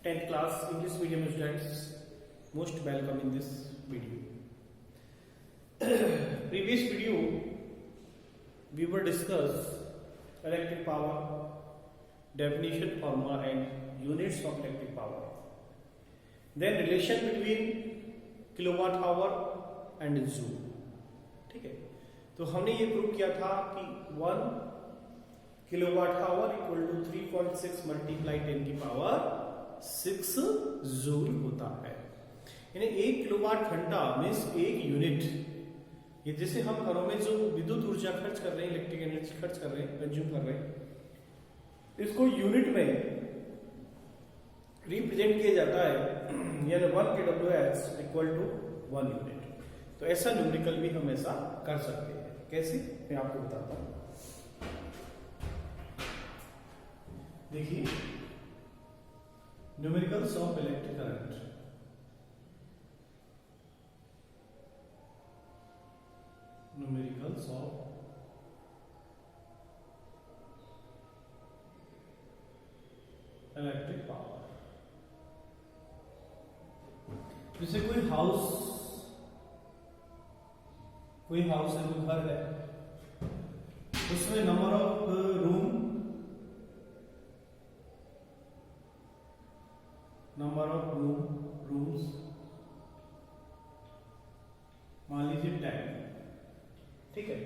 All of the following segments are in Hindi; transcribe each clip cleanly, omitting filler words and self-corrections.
10th class English medium students, most welcome in this video. Previous video we were discuss electric power, definition, formula and units of electric power. Then relation between kilowatt hour and joule. ठीक है, तो हमने ये प्रूव किया था कि 1 kilowatt hour equal to 3.6 multiply 10 की पावर 6 जूल होता है। यानी 1 किलोवाट घंटा मीन्स 1 यूनिट। ये जैसे हम घरों में जो विद्युत ऊर्जा खर्च कर रहे हैं, इलेक्ट्रिक एनर्जी खर्च कर रहे हैं, कंज्यूम कर रहे हैं, इसको यूनिट में रिप्रेजेंट किया जाता है। यानी 1 kWh इक्वल टू 1 यूनिट। तो ऐसा न्यूमेरिकल भी हम ऐसा कर सकते हैं। कैसे, मैं आपको बताता हूं। देखिए, numericals of electric current. Numericals of electric power. जैसे कोई हाउस है, कोई घर है, उसमें नंबर ऑफ रूम्स मान लीजिए 10। ठीक है,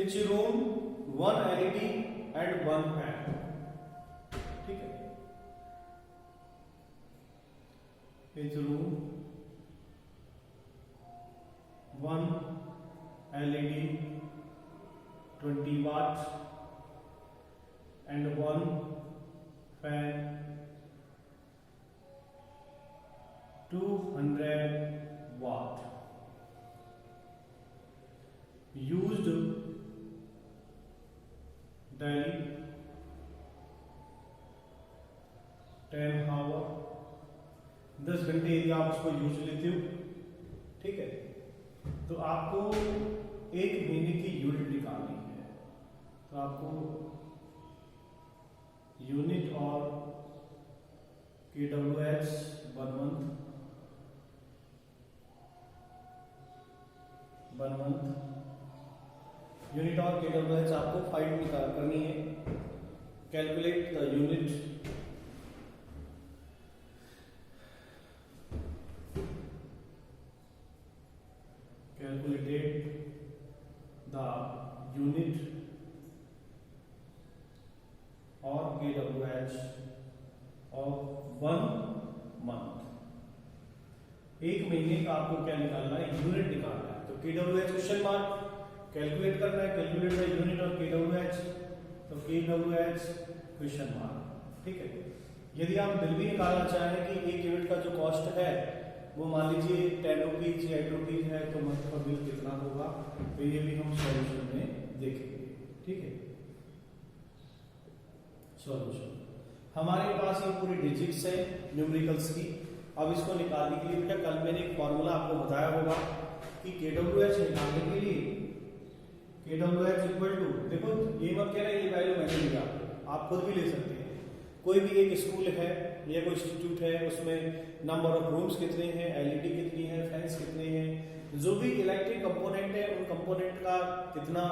etch room 1 LED and 1 fan. ठीक है, etch room 1 LED 20 watt and 1 fan 200 watt used daily 10 hour। 10 घंटे यदि आप उसको यूज लेते हो, ठीक है, तो आपको 1 महीने की यूनिट निकालनी है। तो आपको यूनिट और kWh 1 मंथ यूनिट और kWh आपको फाइंड करनी है। Calculate the unit. Calculated the unit or kWh of 1 month। 1 महीने का आपको क्या निकालना है? यूनिट निकालना है। तो kWh क्वेश्चन मार्क, कैलकुलेट करना है, कैलकुलेट द यूनिट और kWh। तो kWh क्वेश्चन मार्क। ठीक है, यदि आप बिल भी निकालना चाहें कि 1 यूनिट का जो कॉस्ट है वो मान लीजिए 10 रुपीज या 8 रुपीज है, तो मंथ का बिल कितना होगा, तो ये भी हम सॉल्यूशन में देखेंगे। ठीक है, सॉल्यूशन हमारे पास ये पूरी डिजिट्स है न्यूमेरिकल्स की। अब इसको निकालने के लिए बेटा कल मैंने एक फॉर्मूला आपको बताया होगा कि kWh निकालने के लिए kWh इक्वल टू, देखो ये मत कह रहे ये वैल्यू मैंने लिया, आप खुद भी ले सकते हैं। कोई भी एक स्कूल है या कोई इंस्टीट्यूट है, उसमें नंबर ऑफ रूम्स कितने हैं, LED कितनी है, फैंस कितने हैं, जो भी इलेक्ट्रिक कंपोनेंट है उन कंपोनेंट का कितना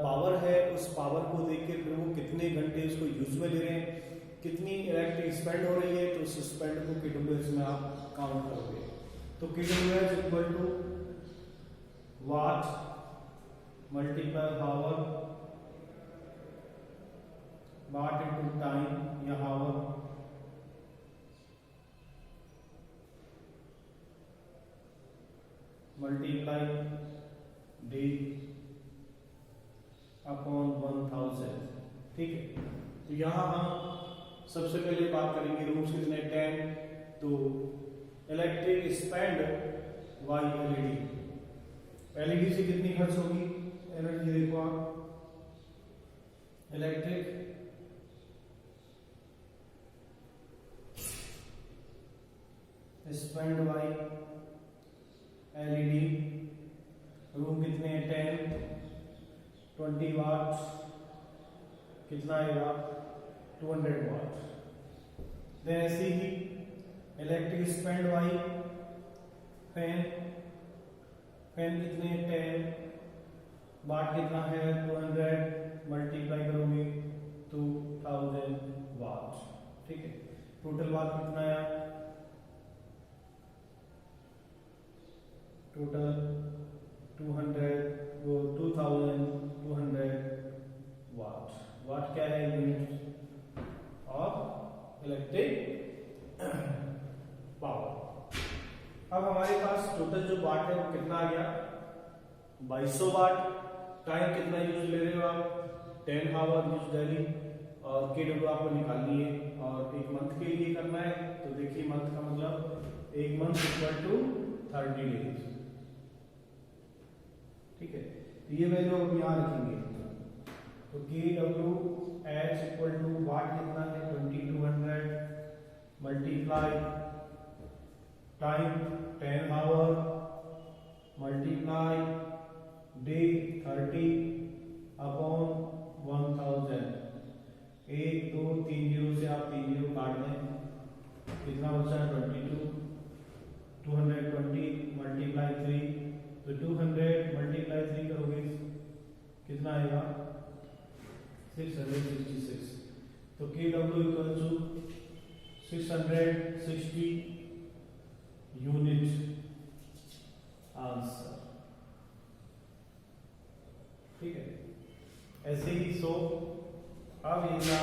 पावर है, उस पावर को देख के फिर वो कितने घंटे उसको यूज में ले रहे हैं, कितनी इलेक्ट्रिक स्पेंड हो रही है, तो उस स्पेंड को kWh में आप काउंट करोगे। तो kWh equal to watt multiply hour, watt into time या आवर, मल्टीप्लाई डे अपॉन 1000। ठीक है, तो यहां हम सबसे पहले बात करेंगे रूम्स कितने 10, तो इलेक्ट्रिक स्पेंड बाय LED से कितनी खर्च होगी एनर्जी, देखो आप, electric spend by LED। Room कितने हैं 10, 20 वाट कितना आएगा 200 वाट। देन ऐसे ही electric spend by fan, fan कितने 10 वाट कितना है 200 मल्टीप्लाई करोगे 2000 वाट, ठीक है। टोटल वाट कितना आया, टोटल 2200 वाट। वाट क्या है, यूनिट ऑफ इलेक्ट्रिक पावर। अब हमारे पास टोटल जो वाट है वो कितना आ गया 2200 वाट। टाइम कितना यूज ले रहे हो आप 10 आवर यूज डेली, और केडब्ल्यू आपको निकालनी है और एक मंथ के लिए करना है। तो देखिए मंथ का मतलब एक मंथ इक्वल टू 30 डेज, ठीक है। तो ये वैल्यू हम यहाँ रखेंगे। तो KW H equal to watt कितना है 2200 multiply time 10 hour multiply day 30 upon 1000। 1 2 3 zero से आप 3 जीरो काट दें, कितना बचा है 22। 220 मल्टीप्लाई 3, तो 200 मल्टीप्लाई 3 करोगे कितना आएगा 666। तो KW equal to 660 unit answer, ठीक है। ऐसे ही सो अब ये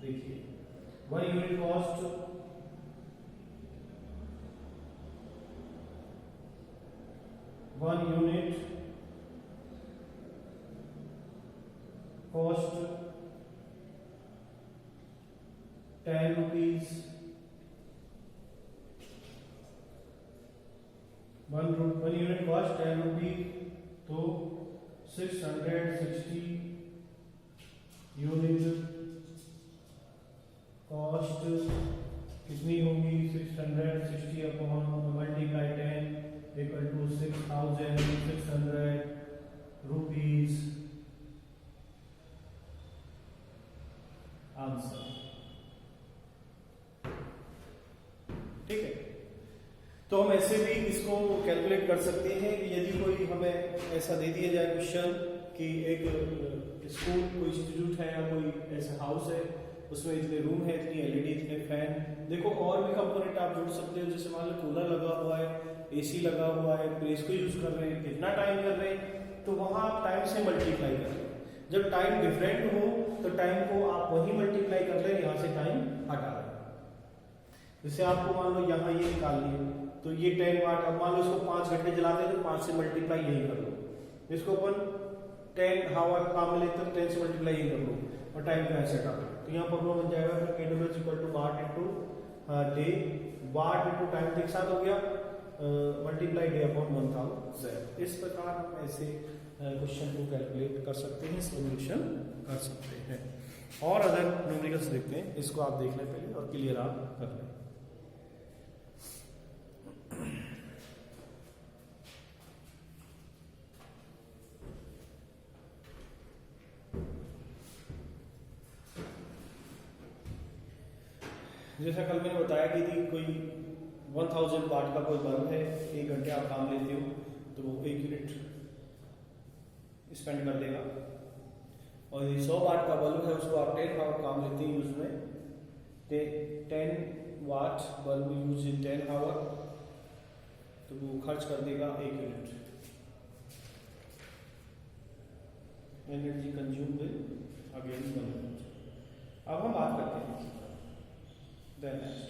देखिए 1 unit cost 1 unit cost 10 rupees, 1 unit cost 10 rupees, तो 660 यूनिट कॉस्ट कितनी होगी 660 upon multiply 10 equal to 6600 rupees answer, ठीक है। तो हम ऐसे भी इसको कैलकुलेट कर सकते हैं कि यदि कोई हमें ऐसा दे दिया जाए क्वेश्चन कि एक स्कूल कोई इंस्टीट्यूट है या कोई ऐसा हाउस है, उसमें इतने रूम है, इतनी एलईडी, इतने फैन, देखो और भी कंपोनेंट आप जोड़ सकते हो। जैसे मान लो कूलर लगा हुआ है, एसी लगा हुआ है, प्रेस को यूज कर रहे हैं, कितना टाइम कर रहे हैं, तो वहां आप टाइम से मल्टीप्लाई कर रहे हैं। जब टाइम डिफरेंट हो तो टाइम को आप वही मल्टीप्लाई कर रहे हैं, यहाँ से टाइम हटा रहे हैं। जैसे आपको मान लो यहाँ ये निकालनी है, तो ये 10 वाट, अब मान लो इसको 5 घंटे चलाते हैं तो 5 से मल्टीप्लाई यही कर लो। इसको अपन 10 आवर काम में लेते हैं, 10 से मल्टीप्लाई यही कर लो और टाइम को ऐसे हटा लो। तो यहाँ फॉर्मूला बन जाएगा KW equal to watt into day, watt into time एक साथ हो गया, मल्टीप्लाई डे अपॉन 1000। इस प्रकार हम ऐसे क्वेश्चन को कैलकुलेट कर सकते हैं, सॉल्यूशन कर सकते हैं। और अदर न्यूमेरिकल्स देखते हैं, इसको आप देख लें पहले और क्लियर आप कर लें। जैसा कल मैंने बताया कि यदि कोई 1000 वाट का कोई बल्ब है, 1 घंटे आप काम लेते हो तो वो 1 यूनिट स्पेंड कर देगा। और यदि 100 वाट का बल्ब है, उसको आप 10 आवर काम लेते हैं यूज में, 10 watt bulb use in 10 hour, तो वो खर्च कर देगा 1 unit energy consume will again 1 unit. अब हम बात करते हैं देन नेक्स्ट,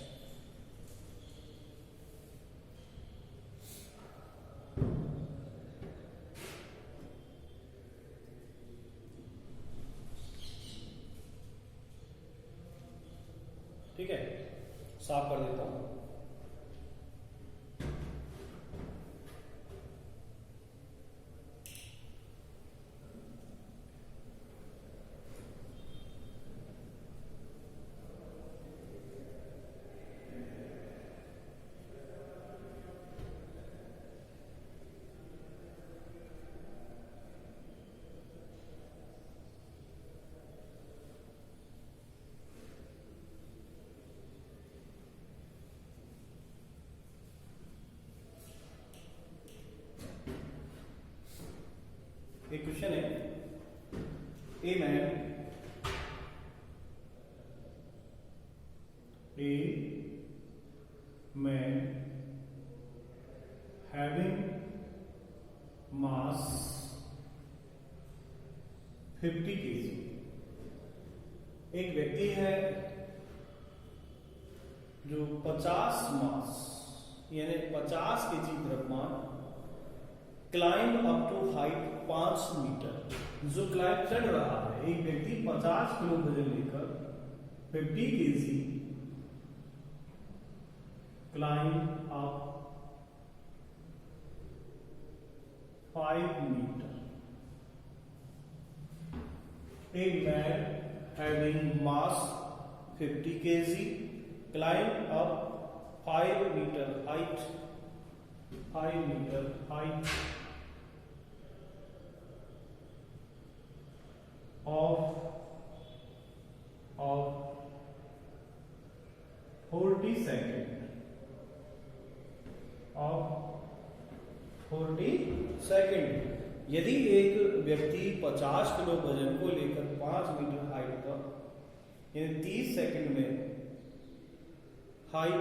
ठीक है, साफ कर देता हूं। एक क्वेश्चन है, a man having mass 50 kg, एक व्यक्ति है जो 50 मास यानी 50 kg द्रव्यमान climb up to height 5 metre, जो क्लाइंब चढ़ रहा है, एक व्यक्ति 50 किलो वजन लेकर 50 kg climb up 5 metre. A man having mass 50 kg climb up 5 meter height of 40 second. यदि एक व्यक्ति 50 किलो वजन को लेकर 5 मीटर हाइट तक यानी 30 सेकंड में height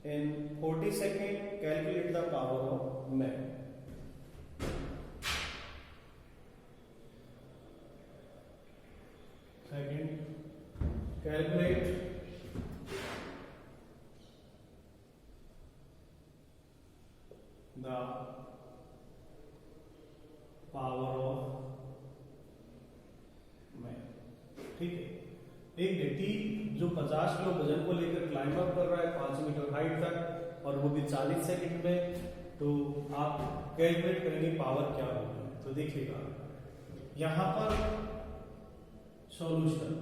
in 40 second, calculate the power of man. Second, calculate the power of man. ठीक है, एक व्यक्ति जो 50 किलो वजन को लेकर क्लाइंब अप कर रहा है 5 मीटर हाइट तक, और वो भी 40 सेकंड में, तो आप कैलकुलेट करेंगे पावर क्या होगी। तो देखिएगा यहां पर सॉल्यूशन,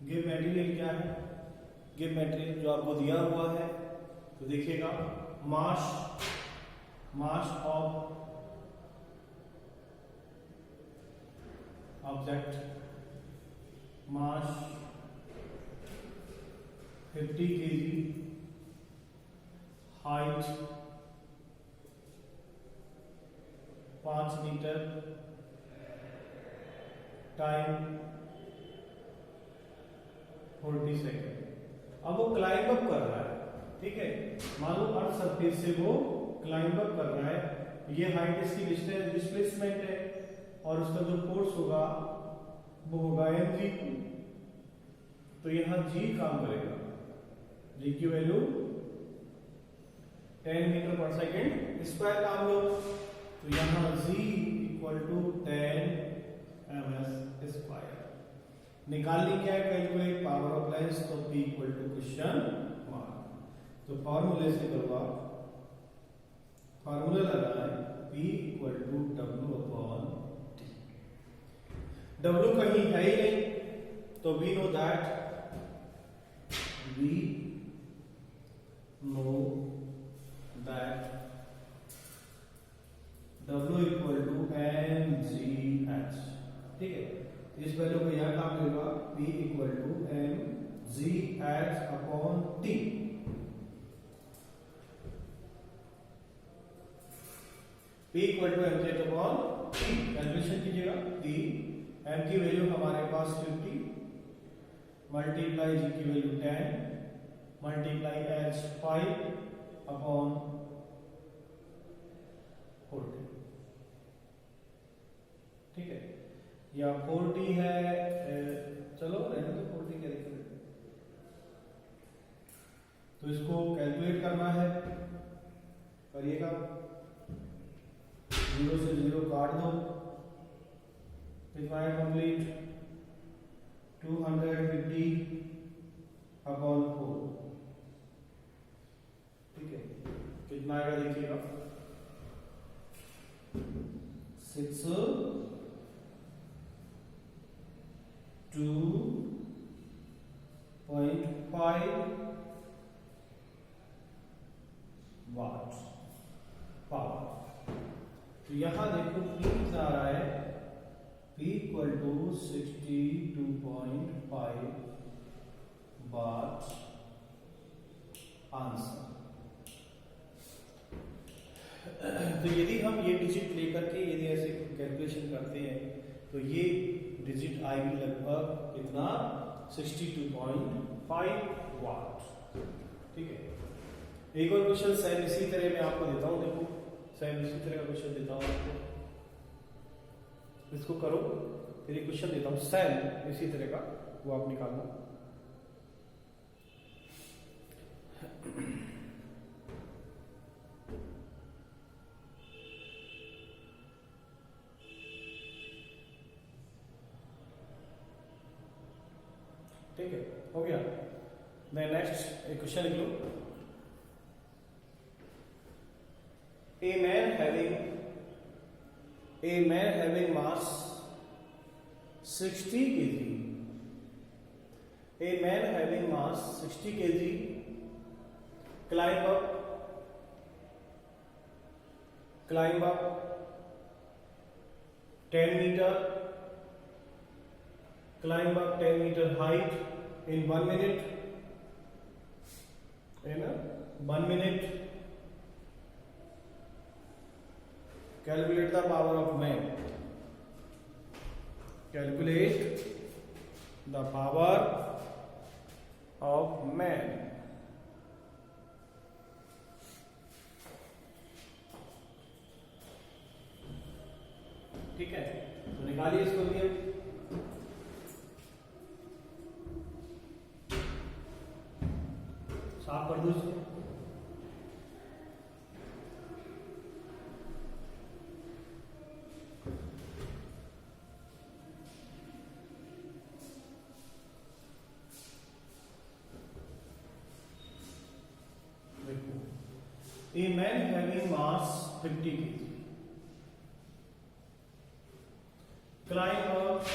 गिव मटेरियल क्या है, गिव मटेरियल जो आपको दिया हुआ है, तो देखिएगा mass of object, mass 50 kg, height 5 metre, time 40 second. अब वो क्लाइंब अप कर रहा है, ठीक है, मान लो अर्थ सरफेस से वो क्लाइंब अप कर रहा है, ये हाइट इसकी डिस्प्लेसमेंट है, और उसका जो फोर्स होगा वो होगा mg। तो यहां g काम करेगा, g की वैल्यू 10 मीटर पर सेकेंड स्क्वायर काम लो, तो यहां g equal to 10 ms square. निकालनी क्या है, कैलकुलेट पावर ऑफ लेंस, तो p equal to question mark. तो फॉर्मूले से करो आप, फॉर्मूला लगाए p equal to w upon W कहीं है ही नहीं, तो we know that W equal to mgh। ठीक है, इस वैल्यू को यहां काम लेगा, P equal to mgh upon T। P equal to mgh upon T, calculation कीजिएगा। P m की वैल्यू हमारे पास 50 मल्टीप्लाई g की वैल्यू 10 मल्टीप्लाई h 5 अपॉन 40। ठीक है, या 40 है, चलो रहने दो, 40 कैलकुलेट, तो इसको कैलकुलेट करना है, करिएगा, 0 से 0 काट दो, डिवाइड कंप्लीट 250 अपॉन 4। ठीक है, कितना आएगा देखिएगा, 62.5 वाट पावर। तो यहां देखो P कितना आ रहा है, P equal to 62.5 watt answer. तो यदि हम ये डिजिट लेकर के यदि ऐसे कैलकुलेशन करते हैं तो ये डिजिट आएगी लगभग कितना 62.5 वाट। ठीक है, एक और क्वेश्चन सेम इसी तरह मैं आपको देता हूं। देखो सेम इसी तरह का क्वेश्चन देता हूं आपको, इसको करो, फिर एक क्वेश्चन देता हूं सेम इसी तरह का, वो आप निकालना। ठीक है, हो गया। मैं नेक्स्ट एक क्वेश्चन लिख लूं। A man having mass 60 kg. A man having mass 60 kg climb up 10 meter, climb up 10 meter height in 1 minute. In 1 minute. Calculate the power of man. Calculate the power of man. ठीक है, तो निकालिए इसको भी। साफ कर दो इसको। A man having mass 50 kg climb up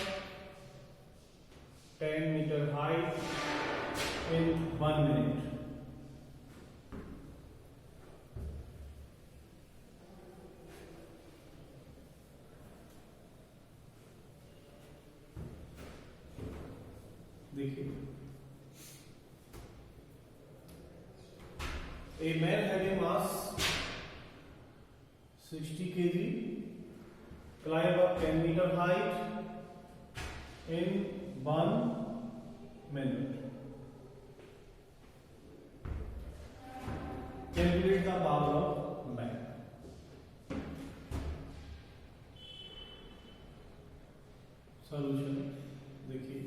10 meter height in 1 minute. देखिए, A man having mass 60 kg climb up 10 meter height in 1 minute. Calculate the power of man. Solution देखिए,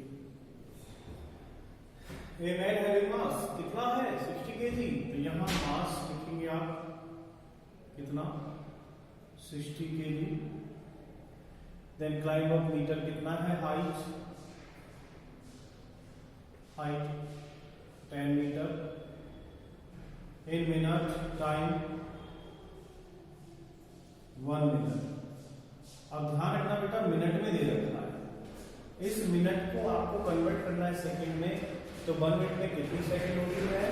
A man having mass कितना है 60 kg, तो यहां मास लिखेंगे आप कितना 60 kg। Then climb up metre कितना है height 10 metre in minute time 1 minute. अब ध्यान रखना बेटा मिनट में दे रखना है, इस मिनट को आपको कन्वर्ट करना है सेकंड में। तो 1 मिनट में कितनी सेकंड होती है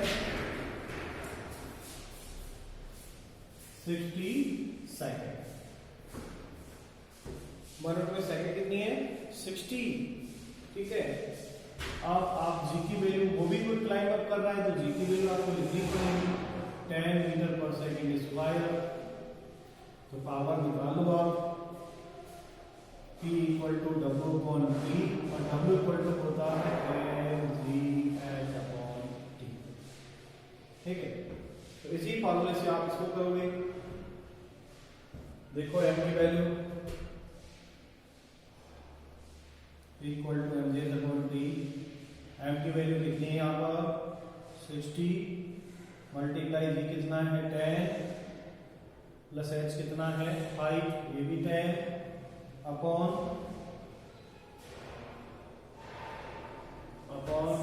60 सेकंड। 1 मिनट में सेकंड कितनी है 60। ठीक है, अब आप जी की वैल्यू, वो भी कोई क्लाइंब अप कर रहा है तो जी की वैल्यू आपको लिखनी पड़ेगी 10 मीटर पर सेकंड स्क्वायर। तो पावर निकाल लो आप, P equal to W upon T, और W इक्वल टू होता है mgh अपॉन T। ठीक है, तो इसी फॉर्मूले से आप इसको करोगे। देखो m की value equal to mgh upon T। m की वैल्यू कितनी है यहाँ पर 60 मल्टीप्लाई जी कितना है 10 प्लस h कितना है 5, ये भी 10 अपॉन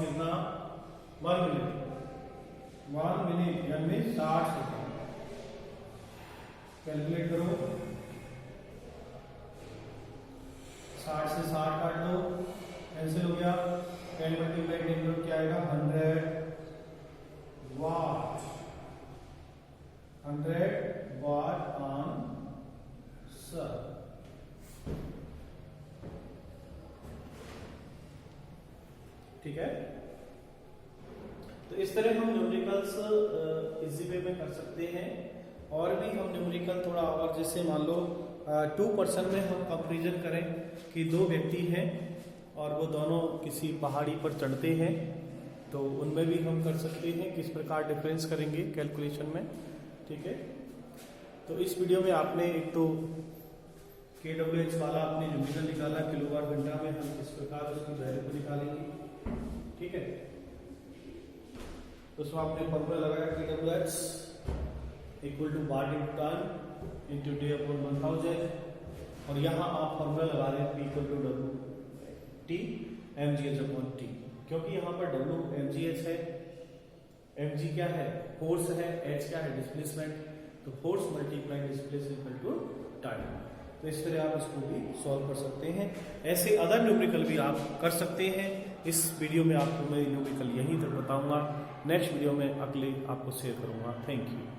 कितना 1 मिनट यानी 60 सेकंड। कैलकुलेट करो, 60 से 60 काट दो, कैंसिल हो गया। 10 मल्टीप्लाई 10 करो क्या आएगा 100 वाट। 100 वाट आंसर। ठीक है, तो इस तरह हम न्यूमेरिकल्स इजी वे में कर सकते हैं। और भी हम न्यूमेरिकल थोड़ा, और जैसे मान लो 2 पर्सन में हम कंपेरिजन करें कि 2 व्यक्ति हैं और वो दोनों किसी पहाड़ी पर चढ़ते हैं, तो उनमें भी हम कर सकते हैं किस प्रकार डिफरेंस करेंगे कैलकुलेशन में। ठीक है, तो इस वीडियो में आपने एक तो KWH वाला आपने न्यूमेरिकल निकाला, किलोवाट घंटा में हम किस प्रकार उसकी वैल्यू को निकालेंगे। ठीक है, तो उसमें आपने फॉर्मूला लगाया KWH equal to watt into ton into day upon 1000, और यहाँ आप फॉर्मूला लगा रहे हैं P equal to WT mgh upon T, क्योंकि यहाँ पर W mgh है, mg क्या है, फोर्स है, h क्या है, डिस्प्लेसमेंट, तो force multiply displace equal to time. तो इस तरह आप इसको भी सॉल्व कर सकते हैं। ऐसे अदर न्यूमेरिकल भी आप कर सकते हैं। इस वीडियो में आपको मैं न्यूमेरिकल यहीं तक बताऊंगा, नेक्स्ट वीडियो में अगले आपको शेयर करूंगा। Thank you.